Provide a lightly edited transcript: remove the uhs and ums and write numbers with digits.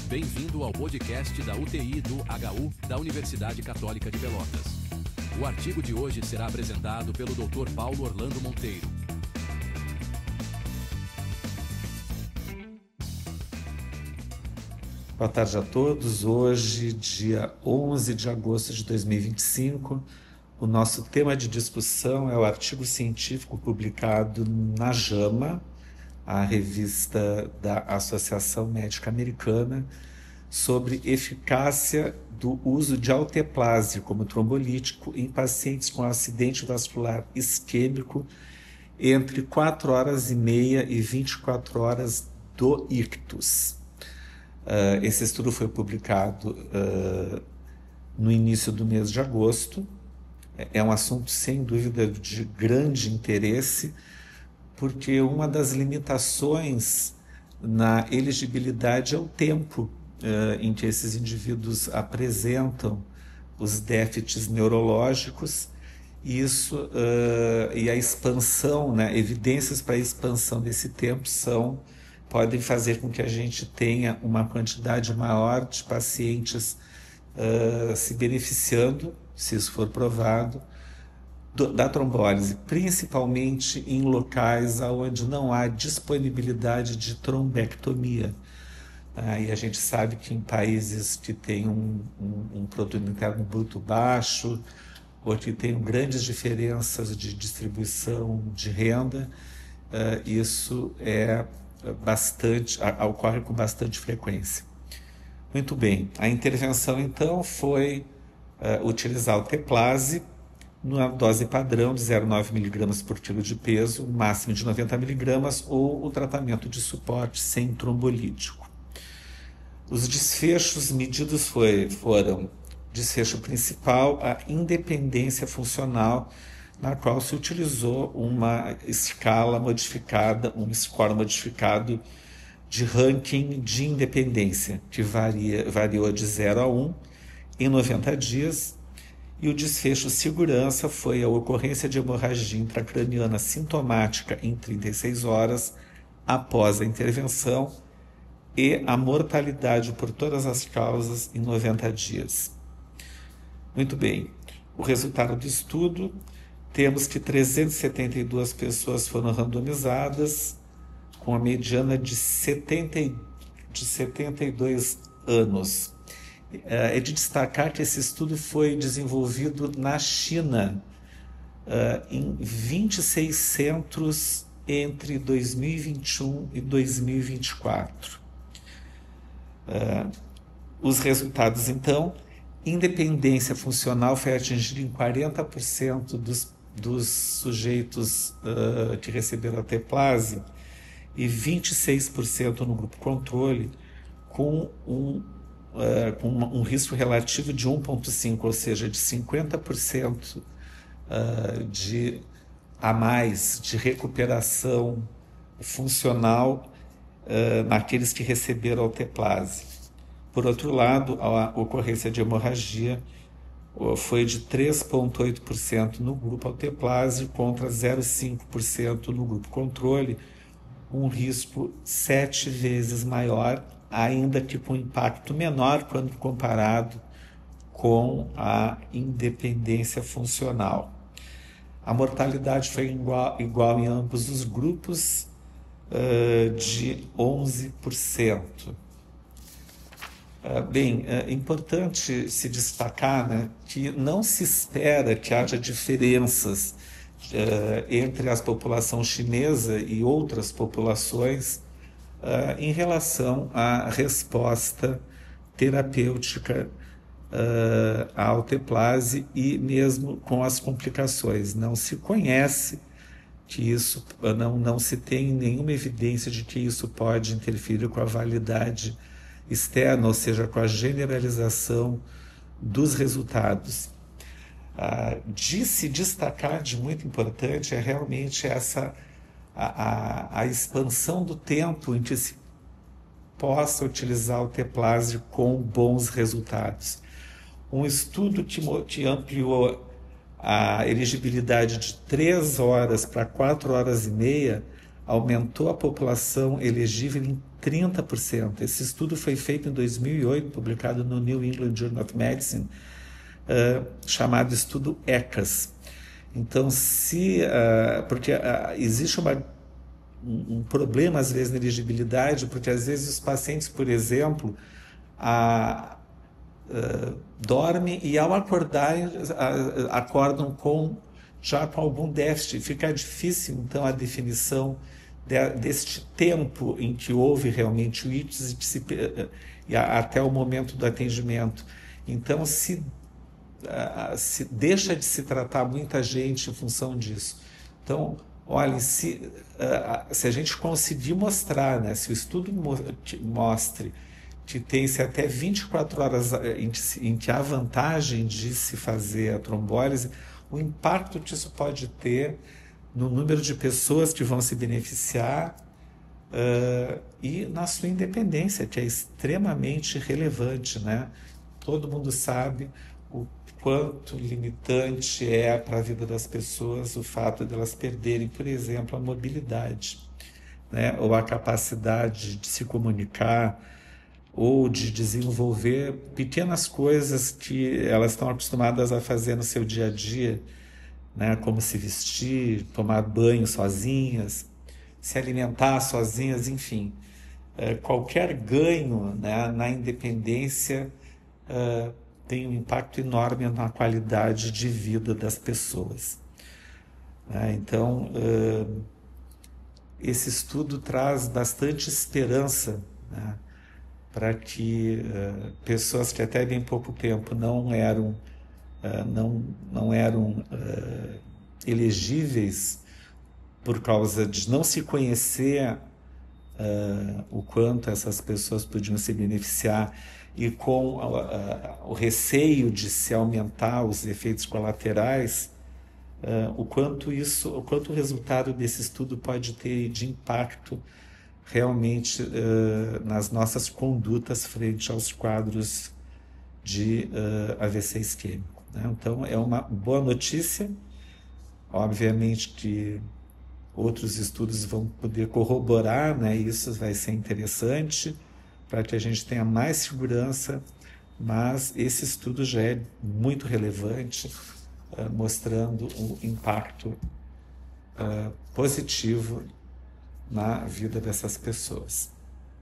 Bem-vindo ao podcast da UTI do HU da Universidade Católica de Pelotas. O artigo de hoje será apresentado pelo Dr. Paulo Orlando Monteiro. Boa tarde a todos. Hoje, dia 11 de agosto de 2025, o nosso tema de discussão é o artigo científico publicado na JAMA, a revista da Associação Médica Americana, sobre eficácia do uso de alteplase como trombolítico em pacientes com acidente vascular isquêmico entre 4 horas e meia e 24 horas do ictus. Esse estudo foi publicado no início do mês de agosto. É um assunto, sem dúvida, de grande interesse, porque uma das limitações na elegibilidade é o tempo em que esses indivíduos apresentam os déficits neurológicos, e a expansão, né, evidências para a expansão desse tempo podem fazer com que a gente tenha uma quantidade maior de pacientes se beneficiando, se isso for provado, da trombólise, principalmente em locais onde não há disponibilidade de trombectomia. E a gente sabe que em países que têm um produto interno bruto baixo, ou que têm grandes diferenças de distribuição de renda, isso ocorre com bastante frequência. Muito bem, a intervenção então foi utilizar o alteplase numa dose padrão de 0,9 mg por quilo de peso, máximo de 90 mg, ou o tratamento de suporte sem trombolítico. Os desfechos medidos foram: desfecho principal, a independência funcional, na qual se utilizou uma escala modificada, um score modificado de ranking de independência, que variou de 0 a 1 em 90 dias, e o desfecho segurança foi a ocorrência de hemorragia intracraniana sintomática em 36 horas após a intervenção e a mortalidade por todas as causas em 90 dias. Muito bem, o resultado do estudo: temos que 372 pessoas foram randomizadas, com a mediana de 72 anos. É de destacar que esse estudo foi desenvolvido na China, em 26 centros entre 2021 e 2024. Os resultados, então: independência funcional foi atingida em 40% dos sujeitos que receberam alteplase e 26% no grupo controle, com um risco relativo de 1,5, ou seja, de 50% a mais de recuperação funcional naqueles que receberam alteplase. Por outro lado, a ocorrência de hemorragia foi de 3,8% no grupo alteplase contra 0,5% no grupo controle, um risco 7 vezes maior, ainda que com impacto menor quando comparado com a independência funcional. A mortalidade foi igual em ambos os grupos, de 11%. É importante se destacar, né, que não se espera que haja diferenças entre a população chinesa e outras populações em relação à resposta terapêutica à alteplase e mesmo com as complicações. Não se conhece que isso, não se tem nenhuma evidência de que isso pode interferir com a validade externa, ou seja, com a generalização dos resultados. De se destacar, de muito importante, é realmente a expansão do tempo em que se possa utilizar o alteplase com bons resultados. Um estudo que ampliou a elegibilidade de 3 horas para 4 horas e meia aumentou a população elegível em 30%. Esse estudo foi feito em 2008, publicado no New England Journal of Medicine, chamado estudo ECAS. Então, porque existe um problema, às vezes, na elegibilidade, porque, às vezes, os pacientes, por exemplo, dormem e, ao acordar, acordam já com algum déficit. Fica difícil, então, a definição deste tempo em que houve realmente o ictus até o momento do atendimento. Então, se deixa de se tratar muita gente em função disso. Então, olhem, se a gente conseguir mostrar, né, se o estudo mostre que tem-se até 24 horas em que há vantagem de se fazer a trombólise, o impacto que isso pode ter no número de pessoas que vão se beneficiar e na sua independência, que é extremamente relevante, né? Todo mundo sabe o quanto limitante é para a vida das pessoas o fato de elas perderem, por exemplo, a mobilidade, né? Ou a capacidade de se comunicar, ou de desenvolver pequenas coisas que elas estão acostumadas a fazer no seu dia a dia, né? Como se vestir, tomar banho sozinhas, se alimentar sozinhas, enfim. Qualquer ganho, né, na independência tem um impacto enorme na qualidade de vida das pessoas. Então, esse estudo traz bastante esperança, né, para que pessoas que até bem pouco tempo não eram elegíveis por causa de não se conhecer o quanto essas pessoas podiam se beneficiar e com o receio de se aumentar os efeitos colaterais, o quanto o resultado desse estudo pode ter de impacto realmente nas nossas condutas frente aos quadros de AVC isquêmico, né? Então, é uma boa notícia. Obviamente que outros estudos vão poder corroborar, né? Isso vai ser interessante para que a gente tenha mais segurança, mas esse estudo já é muito relevante, mostrando um impacto positivo na vida dessas pessoas.